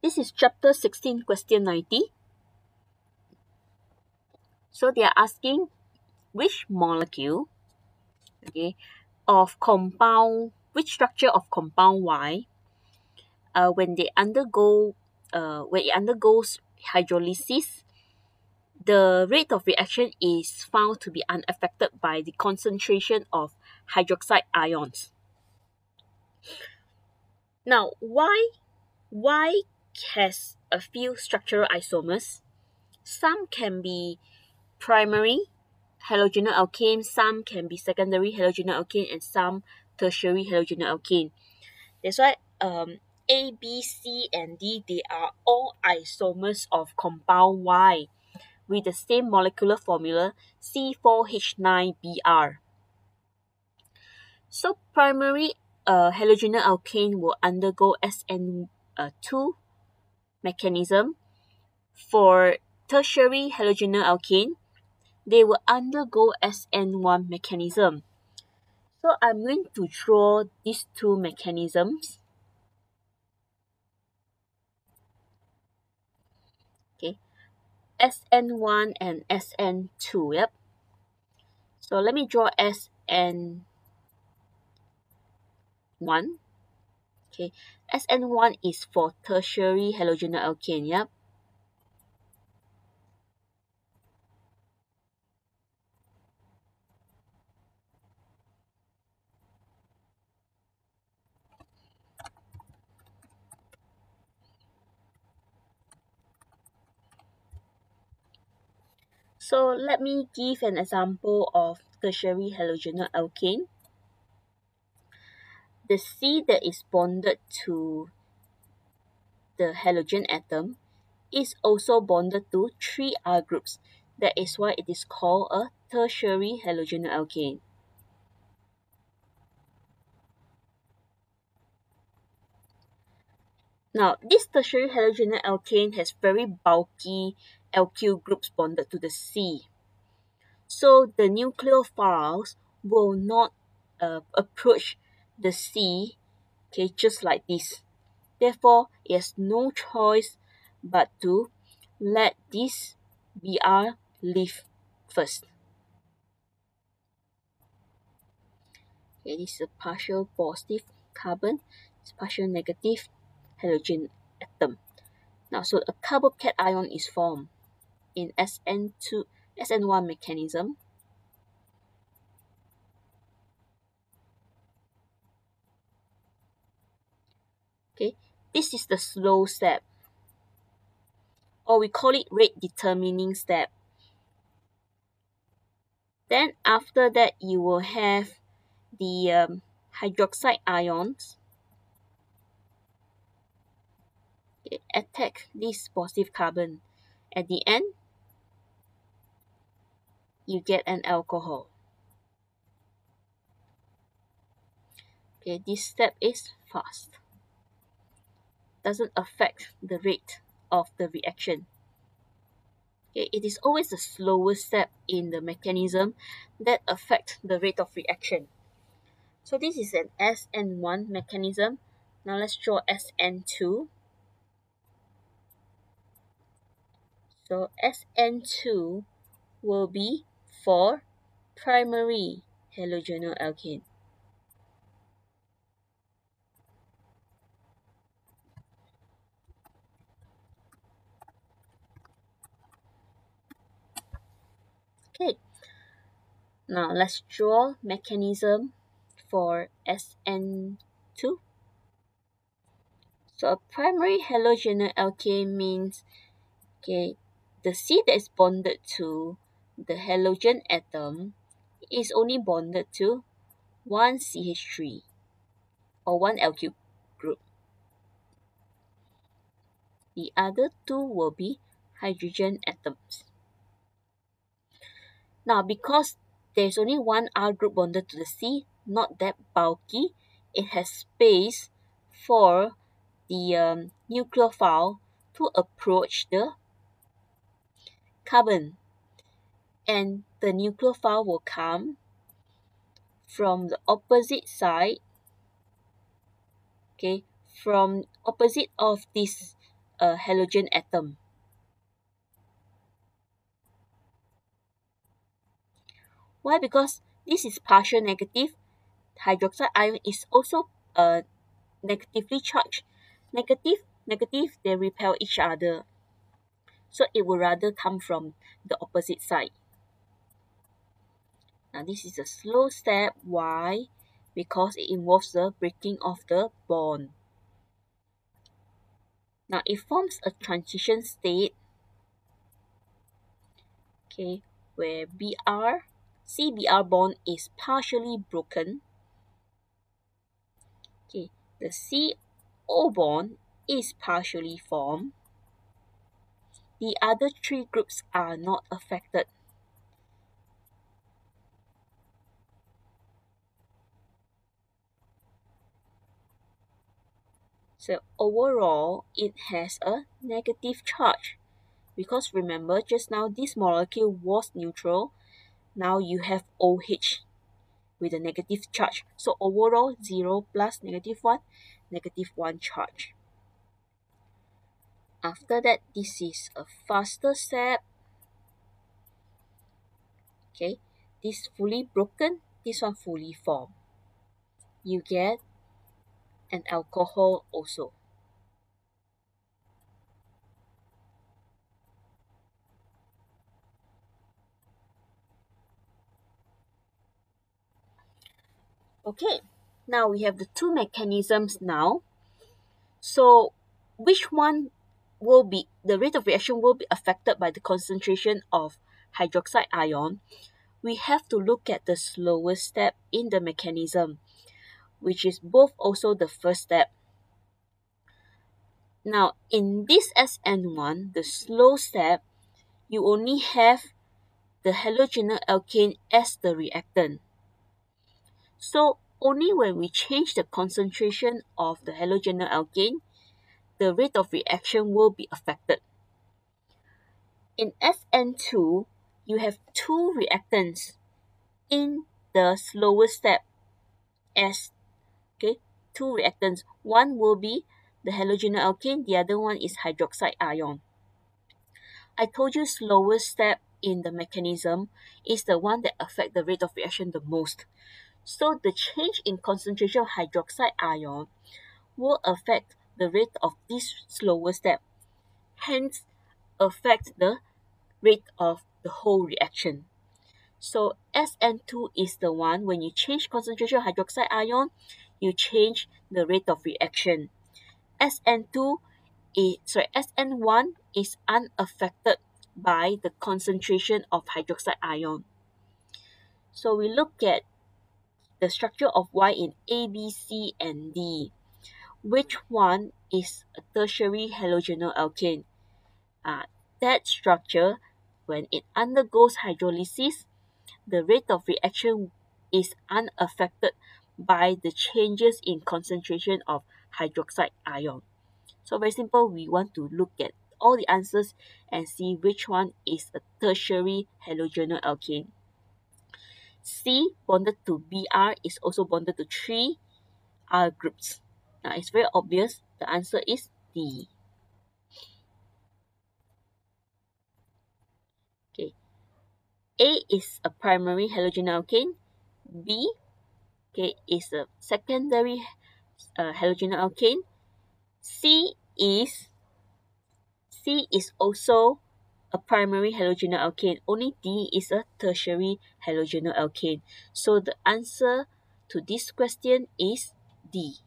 This is chapter 16, question 90. So they are asking which molecule, of compound, which structure of compound Y, when it undergoes hydrolysis, the rate of reaction is found to be unaffected by the concentration of hydroxide ions. Now, Y has a few structural isomers. Some can be primary halogenal alkane, some can be secondary halogenal alkane, and some tertiary halogenal alkane. That's why A, B, C, and D, they are all isomers of compound Y with the same molecular formula C4H9Br. So primary halogenal alkane will undergo SN2 mechanism. For tertiary halogenal alkane, they will undergo SN1 mechanism. So I'm going to draw these two mechanisms. Okay, SN1 and SN2. Yep. So let me draw SN1. Okay, SN1 is for tertiary halogenal alkane. Yep. So let me give an example of tertiary halogenal alkane. The C that is bonded to the halogen atom is also bonded to 3 R groups. That is why it is called a tertiary halogenal alkane. Now, this tertiary halogenal alkane has very bulky alkyl groups bonded to the C. So the nucleophiles will not approach the C, okay, just like this. Therefore, it has no choice but to let this Br leave first. Okay, this is a partial positive carbon, it's partial negative halogen atom. Now, so a carbocation ion is formed in SN1 mechanism. Okay, this is the slow step, or we call it rate determining step. Then after that, you will have the hydroxide ions attack this positive carbon. At the end, you get an alcohol. Okay, this step is fast. Doesn't affect the rate of the reaction. Okay, it is always the slowest step in the mechanism that affect the rate of reaction. So this is an SN1 mechanism. Now let's draw SN2. So SN2 will be for primary halogenal alkane. Okay, now let's draw mechanism for SN2. So a primary halogenal alkane means, okay, the C that is bonded to the halogen atom is only bonded to one CH3 or one alkyl group. The other two will be hydrogen atoms. Now, because there's only one R group bonded to the C, not that bulky, it has space for the nucleophile to approach the carbon. And the nucleophile will come from the opposite side, okay, from opposite of this a halogen atom. Why? Because this is partial negative. Hydroxide ion is also negatively charged. Negative, negative, they repel each other. So it would rather come from the opposite side. Now this is a slow step. Why? Because it involves the breaking of the bond. Now it forms a transition state, okay, where CBr bond is partially broken. Okay, the CO bond is partially formed. The other three groups are not affected. So overall, it has a negative charge. Because remember, just now this molecule was neutral. Now you have OH with a negative charge. So overall, 0 plus -1, -1 charge. After that, this is a faster step. Okay, this fully broken, this one fully formed. You get an alcohol also. Okay, now we have the two mechanisms now. So which one will be, the rate of reaction will be affected by the concentration of hydroxide ion? We have to look at the slowest step in the mechanism, which is both also the first step. Now, in this SN1, the slow step, you only have the halogenal alkane as the reactant. So, only when we change the concentration of the halogenal alkane, the rate of reaction will be affected. In SN2, you have two reactants in the slowest step as, okay, two reactants. One will be the halogenal alkane, the other one is hydroxide ion. I told you slowest step in the mechanism is the one that affect the rate of reaction the most. So the change in concentration of hydroxide ion will affect the rate of this slower step, hence affect the rate of the whole reaction. So SN2 is the one when you change concentration of hydroxide ion, you change the rate of reaction. SN1 is unaffected by the concentration of hydroxide ion. So we look at the structure of Y in A, B, C, and D. Which one is a tertiary halogenal alkane? That structure, when it undergoes hydrolysis, the rate of reaction is unaffected by the changes in concentration of hydroxide ion. So very simple, we want to look at all the answers and see which one is a tertiary halogenal alkane. C bonded to Br is also bonded to 3 R groups. Now it's very obvious, the answer is D. Okay. A is a primary halogenal alkane. B, okay, is a secondary halogenal alkane. C is also a primary halogenal alkane. Only D is a tertiary halogenal alkane. So the answer to this question is D.